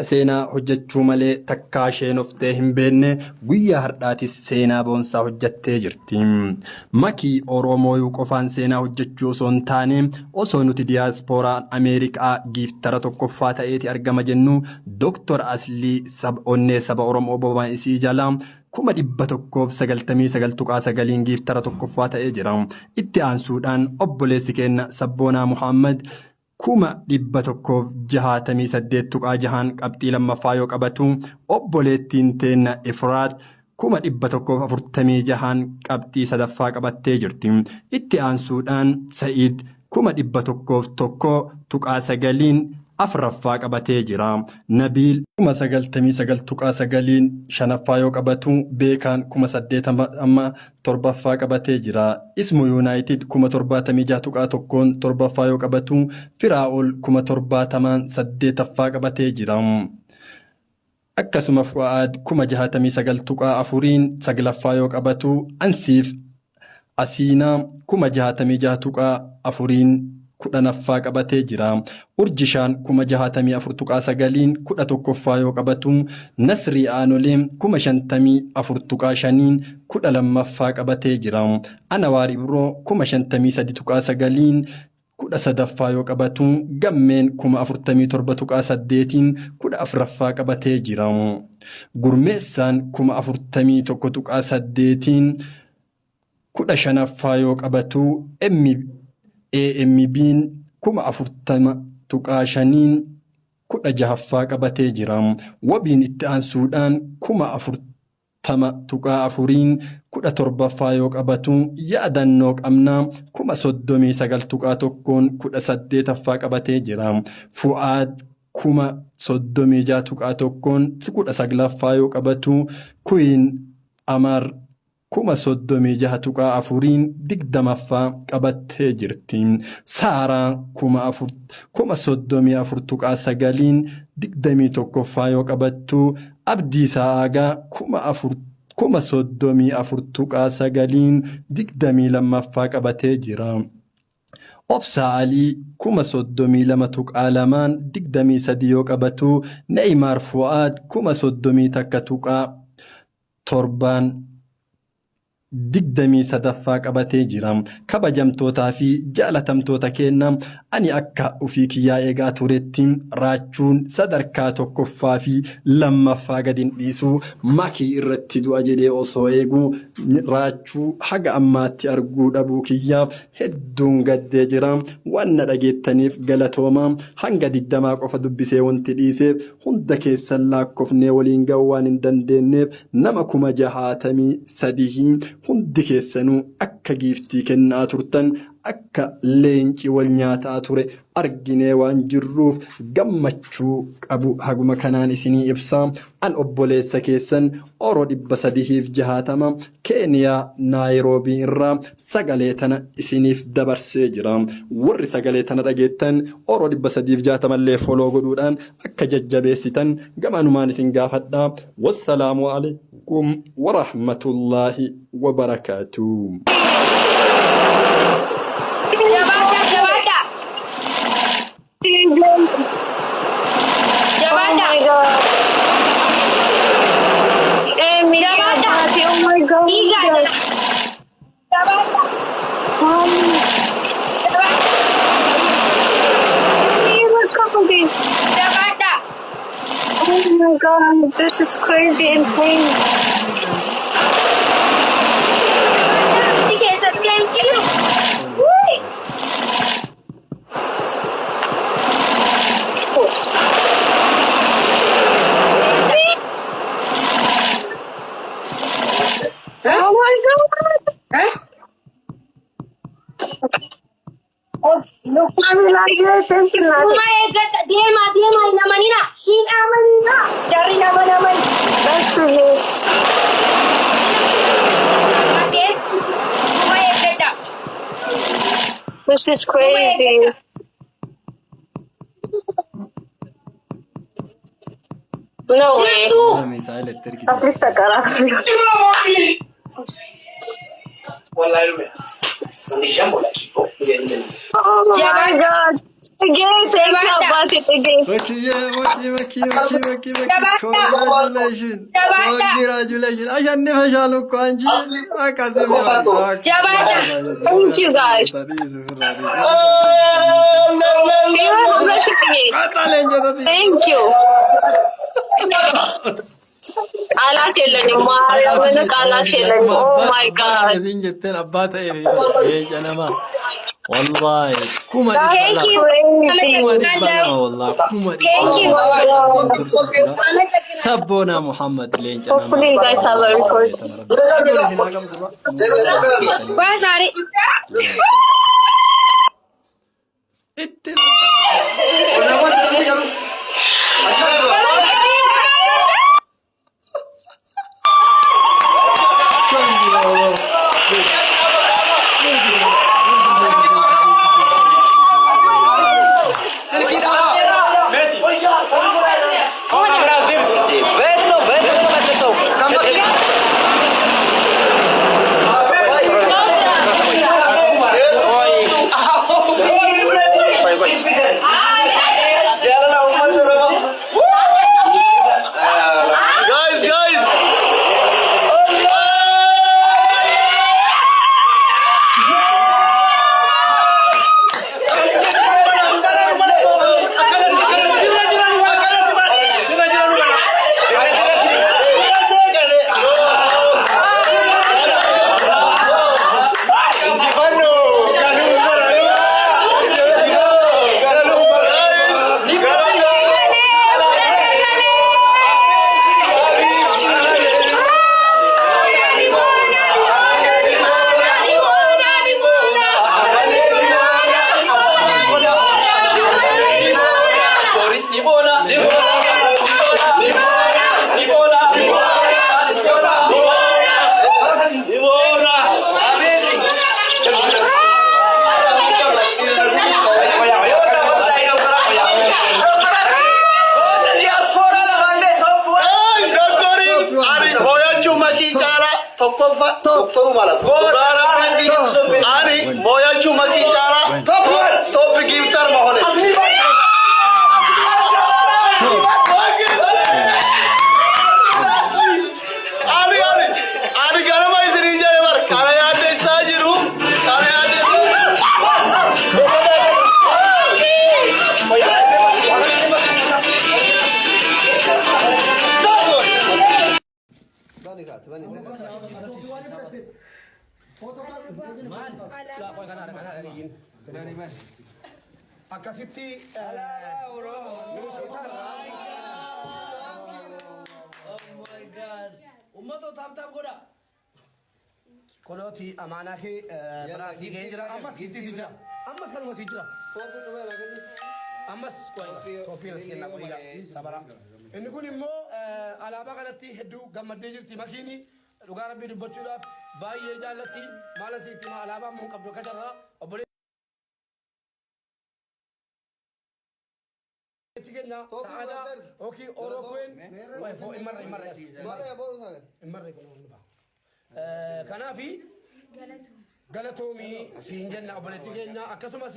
Seenaa hojjechuu malee takkaa isheen oftee hin beekne guyyaa har'aatis seenaa boonsaa hojjettee jirti. Makii Oromoo qofaan seenaa hojjechuu osoo hin taane osoo nuti diyaasporaan Ameerikaa giiftara tokkoffaa ta'eeti argama jennu Dr. Aslii onnee saba Oromoo boba'an isii jala 199.9 giiftara tokkoffaa ta'ee jira. Itti aansuudhaan obboleessi keenya Sabboonaa Muhammad 168.6 qabxii lammaffaa yoo qabatu obboleettiin teenna Ifraat 146 qabxii sadaffaa qabattee jirti. Itti aansuudhaan Sa'iid 101.9 afraffaa qabatee jira. Nabiil 99.9 shanaffaa yoo qabatu Beekaan 8.7 qabatee jira. Ismu United 76.1 torbaffaa yoo qabatu Firaa'ol 78 qabatee jira. Akkasuma Fu'aad 69.4 saglaffaa yoo qabatu Ansiif Asiinaa 66.4 kudhanaffaa qabatee jira. Urjishaan 64.9 11ffaa yoo qabatu Nasrii Aanolee 54.5 12ffaa qabatee jira. Anawaar Ibroo 53.9 13ffaa yoo qabatu Gammeen 47.8 14ffaa qabatee jira. Gurmeessaan 41.8 15ffaa yoo qabatu AMB'n 40.5 16ffaa qabatee jira. Wabiin itti aansuudhaan 40.4 17ffaa yoo qabatu yaadannoo qabnaa 39.1 18ffaa qabatee jira. Fu'aad 36.1 19ffaa yoo qabatu Queen Amar 36.4 20ffaa qabattee jirti. Saaraa 34.9 21ffaa yoo qabattu Abdii Sa'aagaa 34.9 22ffaa qabatee jira. Obsaa Alii 32.2 23 yoo qabatu Ne'imaar Fu'aad 31.7 23ffaa qabatee jira. Kabajamtootaa fi jaalatamtoota keenya ani akka ufii kiyyaa eegaa turetti raachuun sadarkaa tokkoffaa fi lammaffaa gadin dhiisuu makii irratti du'a jedhee osoo eegu raachuu haga ammaatti arguu dhabuu kiyyaaf hedduun gaddee jira. Wanna dhageettaniif galatooma. Hanga 20 qofa dubbisee wanti dhiiseef hunda keessan lakkoofnee waliin ga'uu waan hin dandeenyeef nama 63 hundi keessanuu akka giiftii kennaa turtan akka leenci wal nyaataa ture arginee waan jirruuf gammachuu qabu haguma kanaan isinii ibsaa. An obboleessa keessan Oro 360 Keeniyaa Naayiroobii irraa sagalee tana isiniif dabarsee jira. Warri sagalee tana dhageettan Oro 360 illee foloo godhuudhaan akka jajjabeessitan gamaanumaan isin gaafadha. Wassalaamu alaikum wa rahmatullaahi wa barakaatuh. Oh my god, this is crazy insane. Thank you. Oh my god. Oh, look, I'm like this. Thank you. Oh my god, dia namanina. Cari nama. That's the hit. This is crazy. No way. At least I got out. Oh my god. Again, thank you about it again. Maki. Congratulations. Ashanni fashalu ko anji. Akasimi. Thank you guys. You have a blessed again. Thank you. Allah Chellani, Allah Chellani. Oh my God. والله كوما Thank you. والله كوما Thank you. سبونا محمد لين Hopefully you guys have a record. Why sorry? Doktoru malat. Ani moya cuma kicara top gitar mahone. Ani garam ay dirija evar kala yade sajiru kala yade. Akkasitti konooti amaanaa fi biraasii ga'ee jira ammas gitti si jira ammas kanuma si jira ammas Toophiin kennaa qoyyaa sabara inni kun immoo alaabaa kanatti hedduu gammaddee jirti makiini dhugaa rabbii dubbachuudhaaf baay'ee jaallatti maala sitti alaabaa mun qabdu akka jarraa obbolee Kenya saada oki orokwen way fo imarre kono nuba kanafi galatomi siin jenna obboleetti keenya akkasumas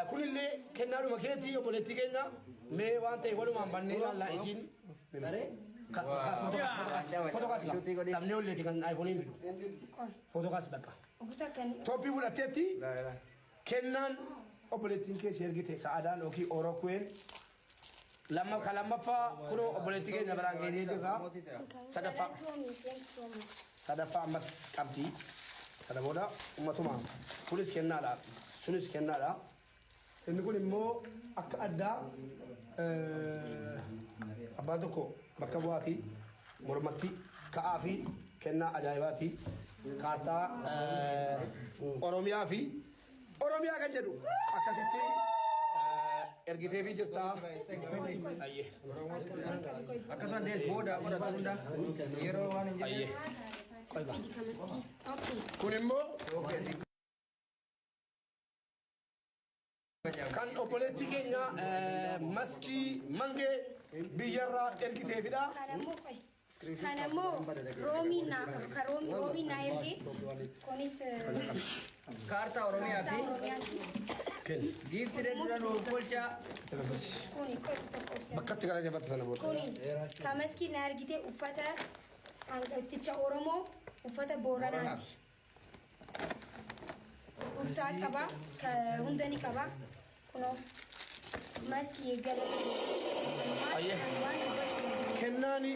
kunillee kennaadhuma keetii obboleetti keenya mee waan ta'e walumaan bannee ilaallaa isiin fotokaas dhabnee olleeti kan aayikooniin fidu fotokaas bakka toppii fudhatteetti kennaan obboleettiin keessa ergite saadaan oki orokwen lammaffaa kunoo obboleettii keenya biraan geenyee jirra sadaffaa ammas qabdi sana booda ummatumaan kunis kennaadha sunis kennaadha inni kun immoo akka addaa abbaan tokko bakka bu'aati mormatti ka'aa fi kennaa ajaa'ibaati kaartaa oromiyaa fi oromiyaa kan jedhu akkasitti ergitee fi jirta ayyee akkasumas dees booda hunda yeroo waan hin jirre qoyba kun immoo kan obboleetti keenya maskii mangee biyyarraa ergiteefidha Kanamo Romina Romina ergi konis Karta Oromiyaati. Giifti dedduudhaan oolchaa. kuni kotti Bakkatti kana jabata sana booda. kuni kamaski na ergite uffata hangafticha Oromoo uffata Booranaati. Uftaa qaba hundani qaba kuno maski Kennaani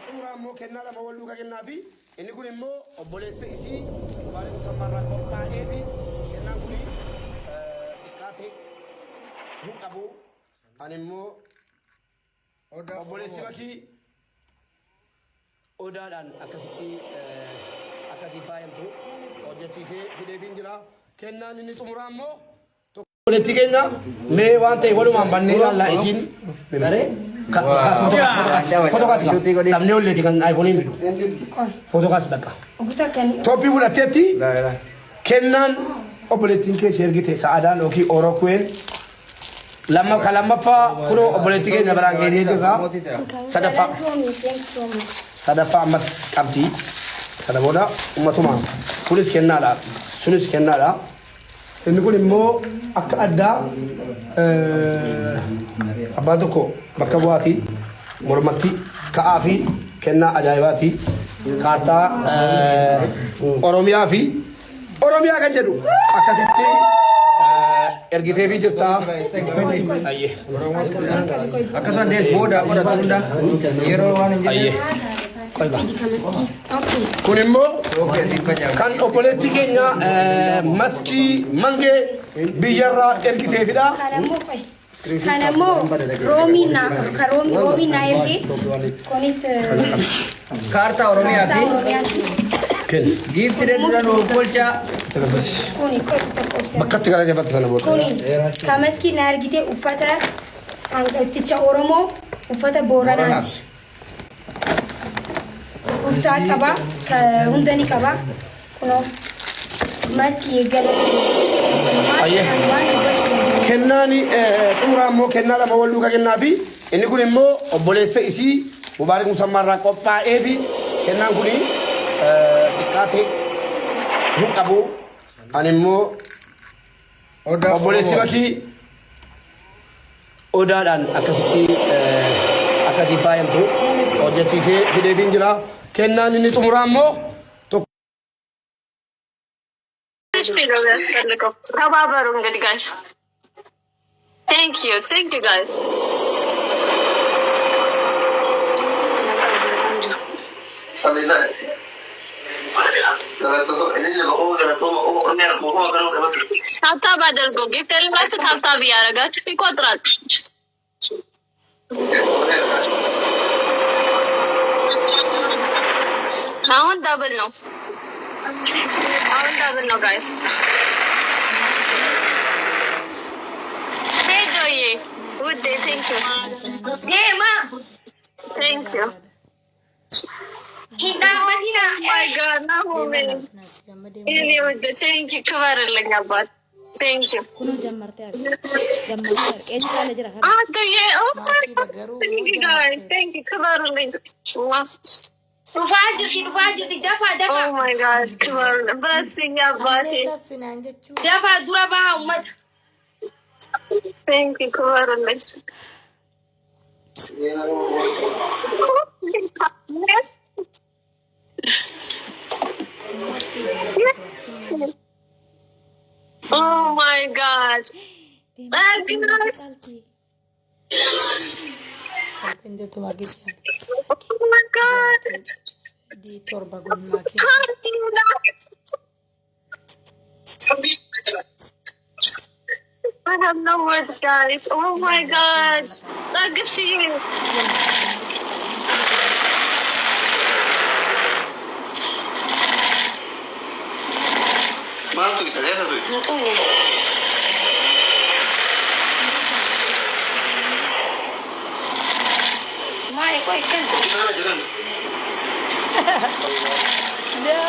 xumuraa immoo kennaa lama wal duukaa kennaa fi inni kun immoo obboleessa isii waan musammaarraa qophaa'ee fi kennaan kun xiqqaate hin qabu. Ani immoo obboleessi bakii odaadhaan akkasii faayamtu hojjechiisee fideefiin jira. Kennaan inni xumuraa immoo obboleetti keenya mee waan ta'e walumaan bannee ilaallaa isiin. Fotokaas dhabnee olleeti kan aayikooniin fidu. Fotokaas bakka. Toophii fudhatteetti kennaan obboleettiin keessa ergite sa'aadaan yookiin orokuween lammaffaa kunoo obboleetti keenya biraan geenyee jirra. Sadaffaa ammas qabdi. Sana booda ummatumaan kunis kennaadha. Sunis kennaadha. Inni kun immoo akka addaa abbaan tokko bakka bu'aati mormatti ka'aa fi kennaa ajaa'ibaati. Kaartaa Oromiyaa fi Oromiyaa kan jedhu akkasitti ergitee fi jirta. Akkasuma dees booda godhatu hunda yeroo waan hin jirre. Kun immoo kan obboleetti keenya maskii mangee biyyarraa ergiteefidha. Kanamo Romina ergi konis Karta Oromiyaati. Giifti dedduudhaan oolchaa. kuni kotti Bakkatti kana jabata sana booda. kuni kamaski na ergite uffata hangafticha Oromoo uffata Booranaati. Uftaa qaba hundani qaba kuno maski Kennaani xumuraa immoo kennaa lama wal duukaa kennaa fi inni kun immoo obboleessa isii mubaarak musammaarraa qophaa'ee fi kennaan kun xiqqaate hin qabu. Ani immoo obboleessi bakii odaadhaan akkasii faayamtu hojjechiisee fideefiin jira. Kennaan inni xumuraa immoo ተባበሩ እንግዲህ ጋይስ ቴንክ ዩ ጋይስ ታብታብ አድርጎ ጊፍት የሌላችሁ ታብታብ እያደረጋችሁ ይቆጥራል። አሁን ዳብል ነው guys. Hey Joey, good day, thank you. Dema Thank you. Hidammatina Oh my God, no woman. Ini udah thank you kebaran abat. Thank you. Ah, tuh ya, oh thank you guys, thank you kebaran dhufaa jirti dafa Oh my God, kebaran blessing ya basi. dafa dura baha ummata. Thank you kebaran Oh my God. Thank you guys. Oh my God. I have no words, guys. Oh my God. Legacy. Maaltu kita lihat tuh? Mai kau ikan. Gimana jalan? Ya,